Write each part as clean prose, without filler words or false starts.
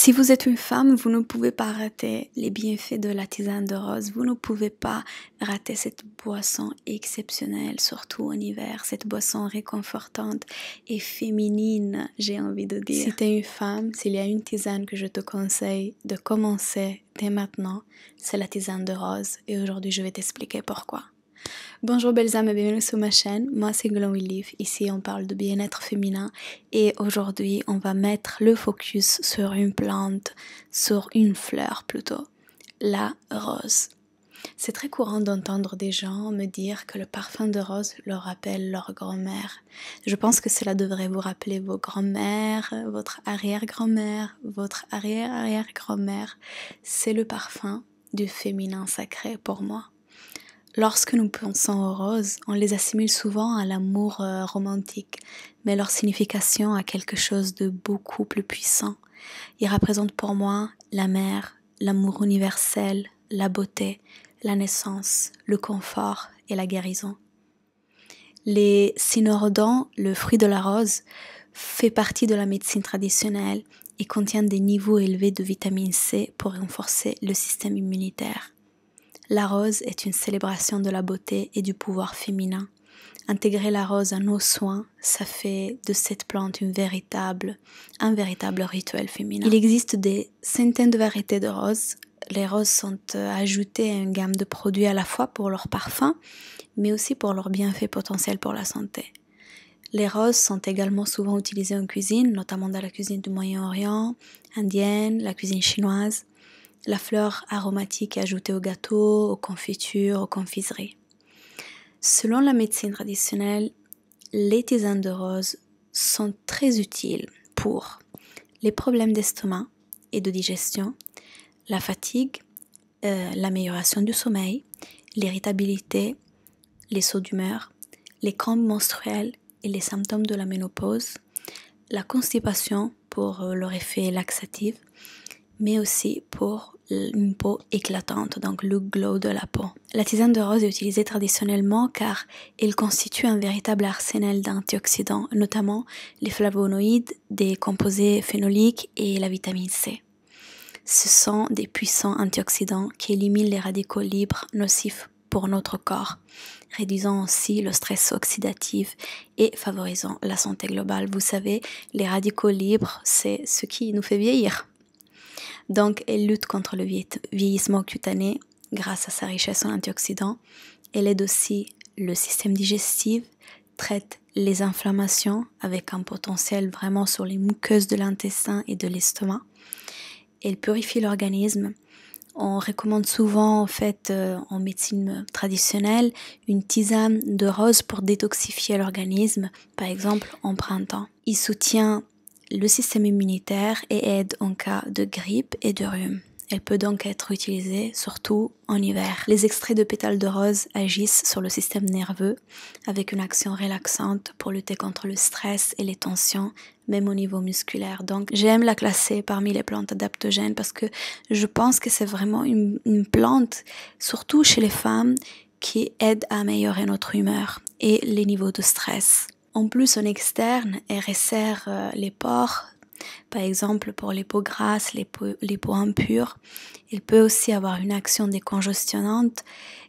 Si vous êtes une femme, vous ne pouvez pas rater les bienfaits de la tisane de rose. Vous ne pouvez pas rater cette boisson exceptionnelle, surtout en hiver. Cette boisson réconfortante et féminine, j'ai envie de dire. Si tu es une femme, s'il y a une tisane que je te conseille de commencer dès maintenant, c'est la tisane de rose. Et aujourd'hui, je vais t'expliquer pourquoi. Bonjour belles âmes et bienvenue sur ma chaîne, moi c'est Glowing Leaf, ici on parle de bien-être féminin et aujourd'hui on va mettre le focus sur une plante, sur une fleur plutôt, la rose. C'est très courant d'entendre des gens me dire que le parfum de rose leur rappelle leur grand-mère. Je pense que cela devrait vous rappeler vos grand-mères, votre arrière-grand-mère, votre arrière-arrière-grand-mère. C'est le parfum du féminin sacré pour moi. Lorsque nous pensons aux roses, on les assimile souvent à l'amour romantique, mais leur signification a quelque chose de beaucoup plus puissant. Ils représentent pour moi la mère, l'amour universel, la beauté, la naissance, le confort et la guérison. Les cynorhodons, le fruit de la rose, fait partie de la médecine traditionnelle et contient des niveaux élevés de vitamine C pour renforcer le système immunitaire. La rose est une célébration de la beauté et du pouvoir féminin. Intégrer la rose à nos soins, ça fait de cette plante un véritable rituel féminin. Il existe des centaines de variétés de roses. Les roses sont ajoutées à une gamme de produits à la fois pour leur parfum, mais aussi pour leurs bienfaits potentiels pour la santé. Les roses sont également souvent utilisées en cuisine, notamment dans la cuisine du Moyen-Orient, indienne, la cuisine chinoise. La fleur aromatique est ajoutée aux gâteaux, aux confitures, aux confiseries. Selon la médecine traditionnelle, les tisanes de rose sont très utiles pour les problèmes d'estomac et de digestion, la fatigue, l'amélioration du sommeil, l'irritabilité, les sauts d'humeur, les crampes menstruelles et les symptômes de la ménopause, la constipation pour leur effet laxatif, mais aussi pour une peau éclatante, donc le glow de la peau. La tisane de rose est utilisée traditionnellement car elle constitue un véritable arsenal d'antioxydants, notamment les flavonoïdes, des composés phénoliques et la vitamine C. Ce sont des puissants antioxydants qui éliminent les radicaux libres nocifs pour notre corps, réduisant aussi le stress oxydatif et favorisant la santé globale. Vous savez, les radicaux libres, c'est ce qui nous fait vieillir. Donc, elle lutte contre le vieillissement cutané grâce à sa richesse en antioxydants. Elle aide aussi le système digestif, traite les inflammations avec un potentiel vraiment sur les muqueuses de l'intestin et de l'estomac. Elle purifie l'organisme. On recommande souvent, en fait, en médecine traditionnelle, une tisane de rose pour détoxifier l'organisme, par exemple en printemps. Il soutient le système immunitaire et aide en cas de grippe et de rhume. Elle peut donc être utilisée surtout en hiver. Les extraits de pétales de rose agissent sur le système nerveux avec une action relaxante pour lutter contre le stress et les tensions, même au niveau musculaire. Donc j'aime la classer parmi les plantes adaptogènes parce que je pense que c'est vraiment une plante, surtout chez les femmes, qui aide à améliorer notre humeur et les niveaux de stress. En plus, en externe, elle resserre les pores, par exemple pour les peaux grasses, les peaux impures. Il peut aussi avoir une action décongestionnante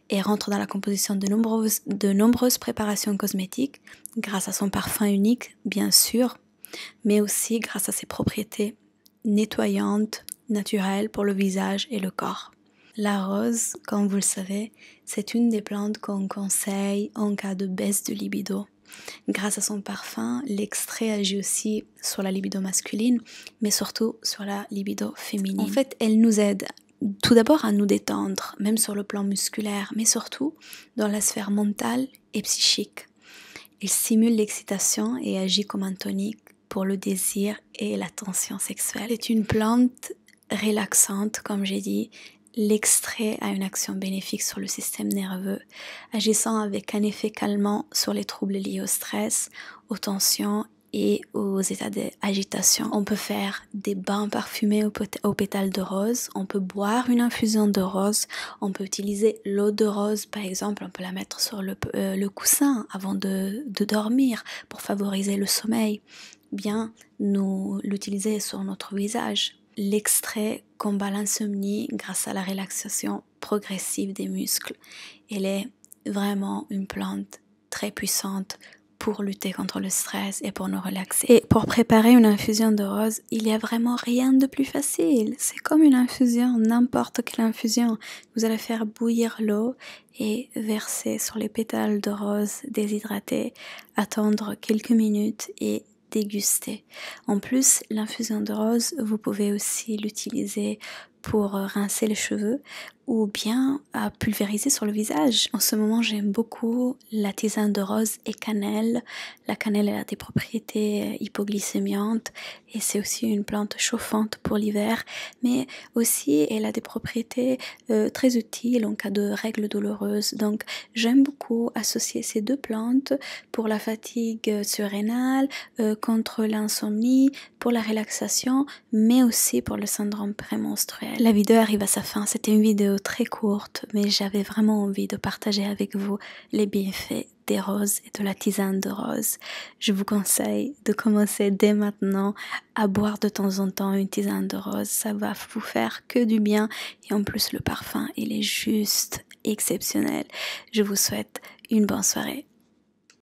et rentre dans la composition de nombreuses préparations cosmétiques grâce à son parfum unique, bien sûr, mais aussi grâce à ses propriétés nettoyantes, naturelles pour le visage et le corps. La rose, comme vous le savez, c'est une des plantes qu'on conseille en cas de baisse de libido. Grâce à son parfum, l'extrait agit aussi sur la libido masculine, mais surtout sur la libido féminine. En fait, elle nous aide tout d'abord à nous détendre, même sur le plan musculaire, mais surtout dans la sphère mentale et psychique. Elle stimule l'excitation et agit comme un tonique pour le désir et la tension sexuelle. C'est une plante relaxante, comme j'ai dit. L'extrait a une action bénéfique sur le système nerveux, agissant avec un effet calmant sur les troubles liés au stress, aux tensions et aux états d'agitation. On peut faire des bains parfumés aux pétales de rose, on peut boire une infusion de rose, on peut utiliser l'eau de rose par exemple, on peut la mettre sur le coussin avant de dormir pour favoriser le sommeil, bien nous l'utiliser sur notre visage. l'extrait combat l'insomnie grâce à la relaxation progressive des muscles. Elle est vraiment une plante très puissante pour lutter contre le stress et pour nous relaxer. Et pour préparer une infusion de rose, il n'y a vraiment rien de plus facile. C'est comme une infusion, n'importe quelle infusion. Vous allez faire bouillir l'eau et verser sur les pétales de rose déshydratés, attendre quelques minutes et déguster. En plus, l'infusion de rose, vous pouvez aussi l'utiliser pour rincer les cheveux ou bien à pulvériser sur le visage. En ce moment, j'aime beaucoup la tisane de rose et cannelle. La cannelle, elle a des propriétés hypoglycémiantes et c'est aussi une plante chauffante pour l'hiver, mais aussi elle a des propriétés très utiles en cas de règles douloureuses. Donc, j'aime beaucoup associer ces deux plantes pour la fatigue surrénale, contre l'insomnie, pour la relaxation, mais aussi pour le syndrome prémenstruel. La vidéo arrive à sa fin. C'était une vidéo très courte, mais j'avais vraiment envie de partager avec vous les bienfaits des roses et de la tisane de rose. Je vous conseille de commencer dès maintenant à boire de temps en temps une tisane de rose. Ça va vous faire que du bien et en plus le parfum, il est juste exceptionnel. Je vous souhaite une bonne soirée.